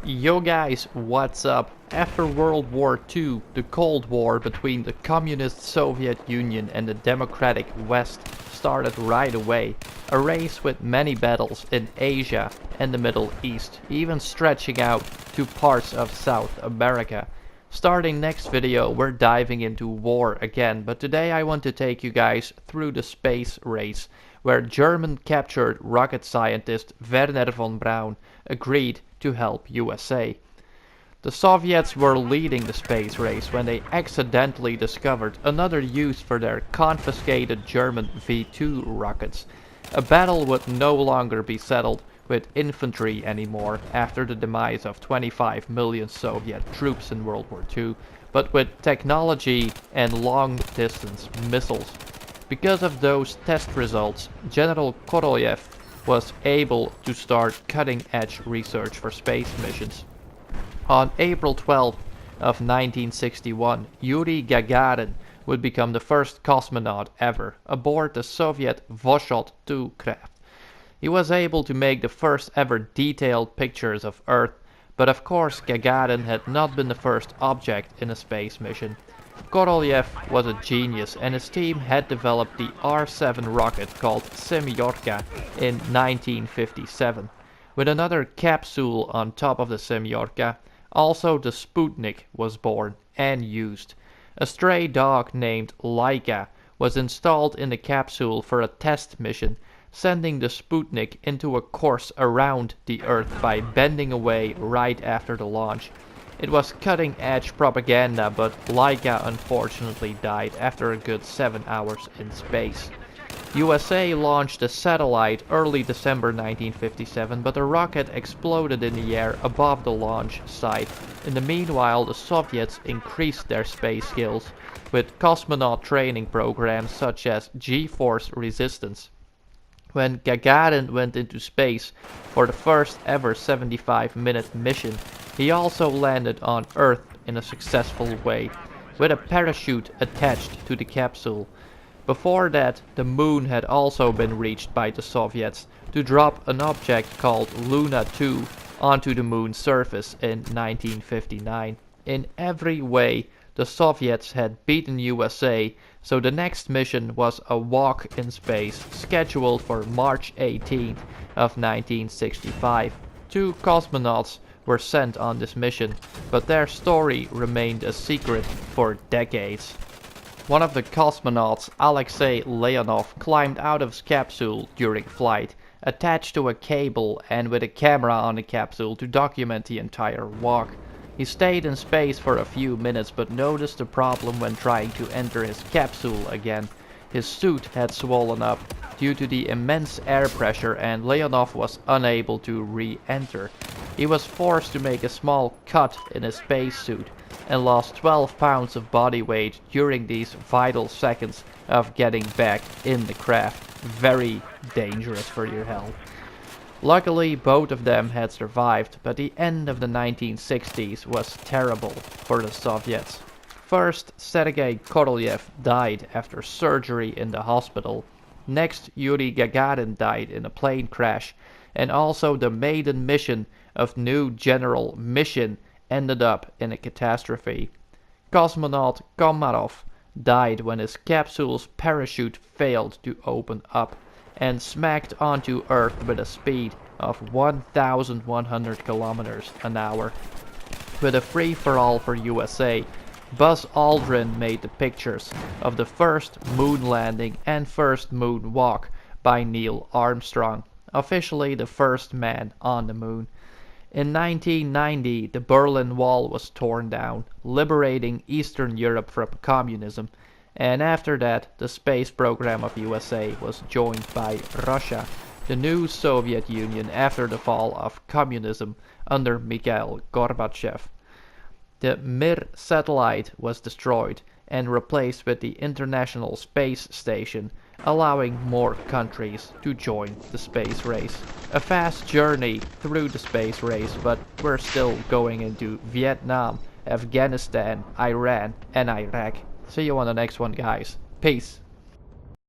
Yo guys, what's up? After World War II, the Cold War between the Communist Soviet Union and the Democratic West started right away. A race with many battles in Asia and the Middle East, even stretching out to parts of South America. Starting next video, we're diving into war again, but today I want to take you guys through the space race, where German captured rocket scientist Wernher von Braun agreed to help USA. The Soviets were leading the space race when they accidentally discovered another use for their confiscated German V2 rockets. A battle would no longer be settled with infantry anymore after the demise of 25 million Soviet troops in World War II, but with technology and long-distance missiles. Because of those test results, General Korolev was able to start cutting-edge research for space missions. On April 12th of 1961, Yuri Gagarin would become the first cosmonaut ever aboard the Soviet Voskhod 2 craft. He was able to make the first ever detailed pictures of Earth, but of course Gagarin had not been the first object in a space mission. Korolev was a genius, and his team had developed the R-7 rocket called Semyorka in 1957. With another capsule on top of the Semyorka, also the Sputnik was born and used. A stray dog named Laika was installed in the capsule for a test mission, sending the Sputnik into a course around the Earth by bending away right after the launch. It was cutting-edge propaganda, but Laika unfortunately died after a good 7 hours in space. USA launched a satellite early December 1957, but the rocket exploded in the air above the launch site. In the meanwhile, the Soviets increased their space skills with cosmonaut training programs such as G-force resistance. When Gagarin went into space for the first ever 75-minute mission, he also landed on Earth in a successful way, with a parachute attached to the capsule. Before that, the moon had also been reached by the Soviets to drop an object called Luna 2 onto the moon's surface in 1959. In every way, the Soviets had beaten USA, so the next mission was a walk in space scheduled for March 18th of 1965. 2 cosmonauts were sent on this mission, but their story remained a secret for decades. One of the cosmonauts, Alexei Leonov, climbed out of his capsule during flight, attached to a cable and with a camera on the capsule to document the entire walk. He stayed in space for a few minutes but noticed a problem when trying to enter his capsule again. His suit had swollen up due to the immense air pressure, and Leonov was unable to re-enter. He was forced to make a small cut in his spacesuit and lost 12 pounds of body weight during these vital seconds of getting back in the craft. Very dangerous for your health. Luckily, both of them had survived, but the end of the 1960s was terrible for the Soviets. First, Sergei Korolev died after surgery in the hospital. Next, Yuri Gagarin died in a plane crash, and also the maiden mission of new General Mission ended up in a catastrophe. Cosmonaut Komarov died when his capsule's parachute failed to open up and smacked onto Earth with a speed of 1,100 kilometers an hour. With a free-for-all for USA, Buzz Aldrin made the pictures of the first moon landing and first moon walk by Neil Armstrong, officially the first man on the moon. In 1990, the Berlin Wall was torn down, liberating Eastern Europe from communism, and after that, the space program of USA was joined by Russia, the new Soviet Union after the fall of communism under Mikhail Gorbachev. The Mir satellite was destroyed and replaced with the International Space Station, allowing more countries to join the space race. A fast journey through the space race, but we're still going into Vietnam, Afghanistan, Iran, and Iraq. See you on the next one, guys. Peace.